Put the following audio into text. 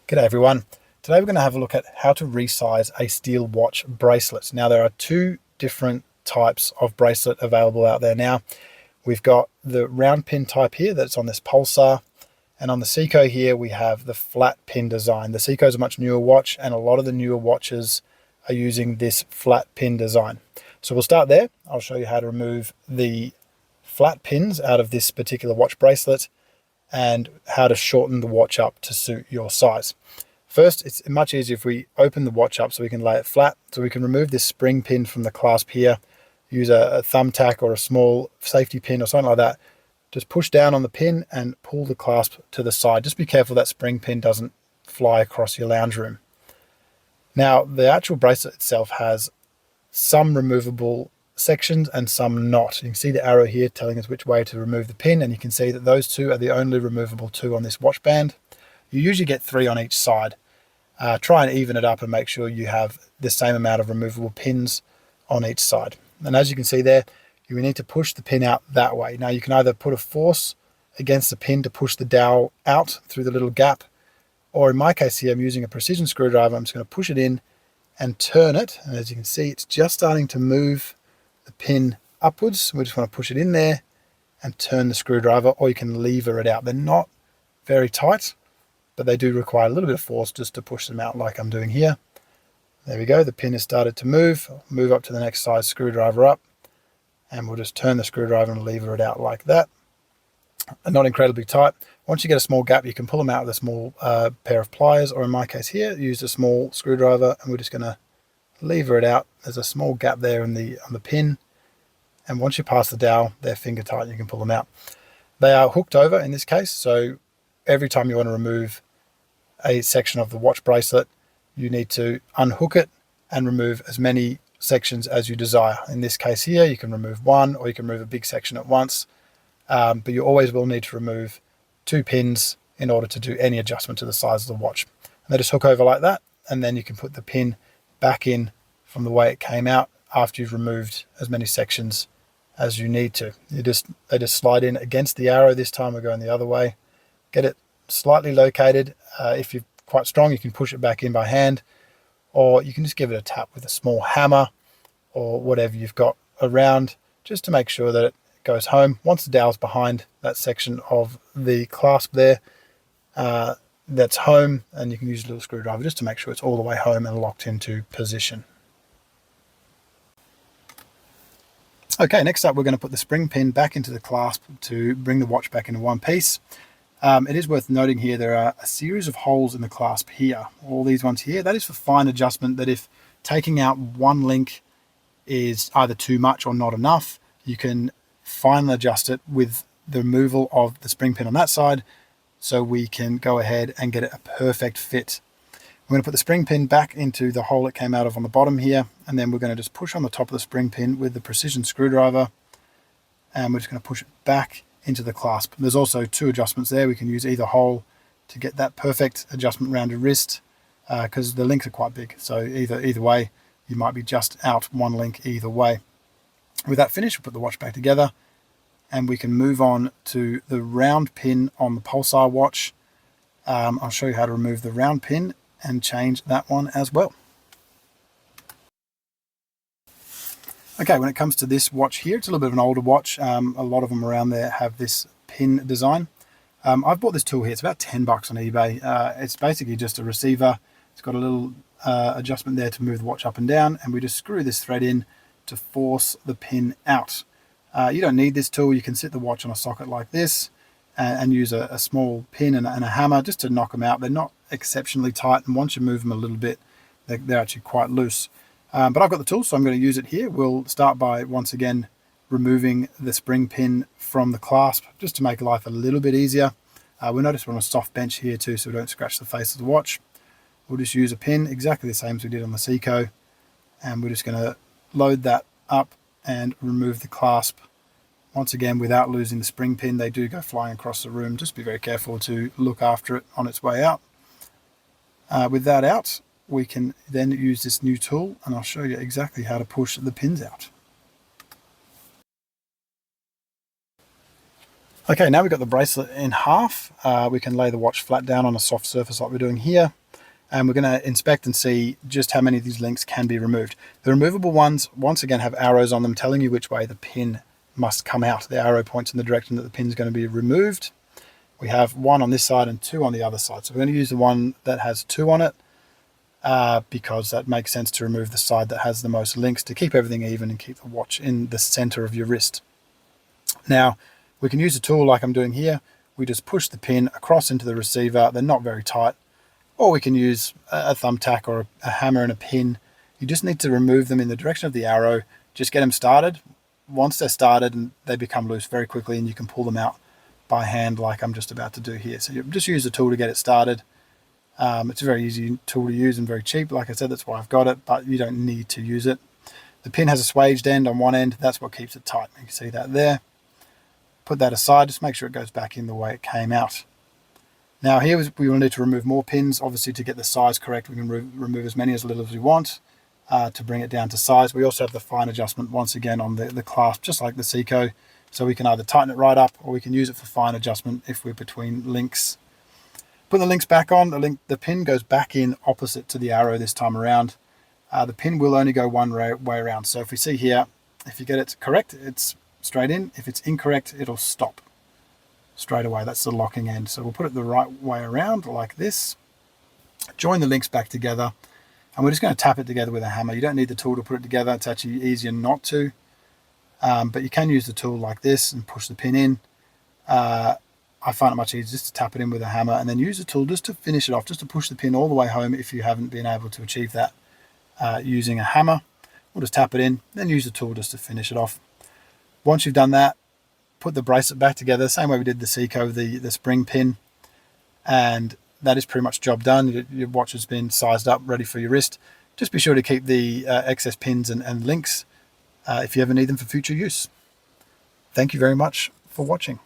G'day everyone. Today we're going to have a look at how to resize a steel watch bracelet. Now there are two different types of bracelet available out there now. We've got the round pin type here that's on this pulsar, and on the Seiko here we have the flat pin design. The Seiko is a much newer watch, and a lot of the newer watches are using this flat pin design. So we'll start there. I'll show you how to remove the flat pins out of this particular watch bracelet and how to shorten the watch up to suit your size. First, it's much easier if we open the watch up so we can lay it flat. So we can remove this spring pin from the clasp here, use a thumbtack or a small safety pin or something like that. Just push down on the pin and pull the clasp to the side. Just be careful that spring pin doesn't fly across your lounge room. Now, the actual bracelet itself has some removable sections and some not. You can see the arrow here telling us which way to remove the pin, and you can see that those two are the only removable two on this watch band. You usually get 3 on each side. Try and even it up and make sure you have the same amount of removable pins on each side. And as you can see there, you need to push the pin out that way. Now you can either put a force against the pin to push the dowel out through the little gap, or in my case here I'm using a precision screwdriver. I'm just going to push it in and turn it, and as you can see it's just starting to move the pin upwards. We just want to push it in there and turn the screwdriver, or you can lever it out. They're not very tight, but they do require a little bit of force just to push them out like I'm doing here. There we go, the pin has started to move. I'll move up to the next size screwdriver up, and we'll just turn the screwdriver and lever it out like that. And not incredibly tight. Once you get a small gap, you can pull them out with a small pair of pliers, or in my case here, use a small screwdriver, and we're just going to lever it out. There's a small gap there on the pin, and once you pass the dowel, they're finger tight, you can pull them out. They are hooked over in this case, so every time you want to remove a section of the watch bracelet, you need to unhook it and remove as many sections as you desire. In this case here, you can remove one, or you can remove a big section at once, but you always will need to remove 2 pins in order to do any adjustment to the size of the watch. And they just hook over like that, and then you can put the pin back in from the way it came out after you've removed as many sections as you need to. They just slide in against the arrow. This time we're going the other way. Get it slightly located. If you're quite strong, you can push it back in by hand, or you can just give it a tap with a small hammer or whatever you've got around, just to make sure that it goes home. Once the dowel's behind that section of the clasp there, that's home, and you can use a little screwdriver just to make sure it's all the way home and locked into position. Okay, next up we're going to put the spring pin back into the clasp to bring the watch back into one piece. It is worth noting here there are a series of holes in the clasp here, all these ones here. That is for fine adjustment, that if taking out one link is either too much or not enough, you can finely adjust it with the removal of the spring pin on that side, so we can go ahead and get it a perfect fit. We're going to put the spring pin back into the hole it came out of on the bottom here, and then we're going to just push on the top of the spring pin with the precision screwdriver, and we're just going to push it back into the clasp. There's also 2 adjustments there. We can use either hole to get that perfect adjustment around your wrist, because the links are quite big, so either way you might be just out one link either way. With that finished, we'll put the watch back together, and we can move on to the round pin on the pulsar watch. I'll show you how to remove the round pin and change that one as well. Okay, when it comes to this watch here, it's a little bit of an older watch. A lot of them around there have this pin design. I've bought this tool here. It's about 10 bucks on eBay. It's basically just a receiver. It's got a little adjustment there to move the watch up and down, and we just screw this thread in to force the pin out. You don't need this tool. You can sit the watch on a socket like this and use a small pin and a hammer just to knock them out. They're not exceptionally tight, and once you move them a little bit, they're actually quite loose. But I've got the tool, so I'm going to use it here. We'll start by once again removing the spring pin from the clasp, just to make life a little bit easier. We'll notice we're on a soft bench here too, so we don't scratch the face of the watch. We'll just use a pin exactly the same as we did on the Seiko, and we're just going to load that up and remove the clasp. Once again, without losing the spring pin. They do go flying across the room. Just be very careful to look after it on its way out. With that out, we can then use this new tool, and I'll show you exactly how to push the pins out. Okay, now we've got the bracelet in half. We can lay the watch flat down on a soft surface like we're doing here. And we're going to inspect and see just how many of these links can be removed. The removable ones, once again, have arrows on them telling you which way the pin must come out. The arrow points in the direction that the pin is going to be removed. We have one on this side and two on the other side. So we're going to use the one that has two on it because that makes sense to remove the side that has the most links to keep everything even and keep the watch in the center of your wrist. Now, we can use a tool like I'm doing here. We just push the pin across into the receiver. They're not very tight. Or we can use a thumbtack or a hammer and a pin. You just need to remove them in the direction of the arrow. Just get them started. Once they're started, and they become loose very quickly, and you can pull them out by hand like I'm just about to do here. So you just use the tool to get it started. It's a very easy tool to use and very cheap. Like I said, that's why I've got it, but you don't need to use it. The pin has a swaged end on one end. That's what keeps it tight. You can see that there. Put that aside. Just make sure it goes back in the way it came out. Now here we will need to remove more pins, obviously to get the size correct. We can remove as many as little as we want to bring it down to size. We also have the fine adjustment once again on the clasp, just like the Seiko. So we can either tighten it right up or we can use it for fine adjustment if we're between links. Put the links back on. The pin goes back in opposite to the arrow this time around. The pin will only go one way around. So if we see here, if you get it correct, it's straight in. If it's incorrect, it'll stop straight away. That's the locking end. So we'll put it the right way around like this. Join the links back together, and we're just going to tap it together with a hammer. You don't need the tool to put it together. It's actually easier not to, but you can use the tool like this and push the pin in. I find it much easier just to tap it in with a hammer and then use the tool just to finish it off, just to push the pin all the way home if you haven't been able to achieve that using a hammer. We'll just tap it in, then use the tool just to finish it off. Once you've done that, put the bracelet back together, same way we did the Seiko, the spring pin, and that is pretty much job done. Your watch has been sized up, ready for your wrist. Just be sure to keep the excess pins and links if you ever need them for future use. Thank you very much for watching.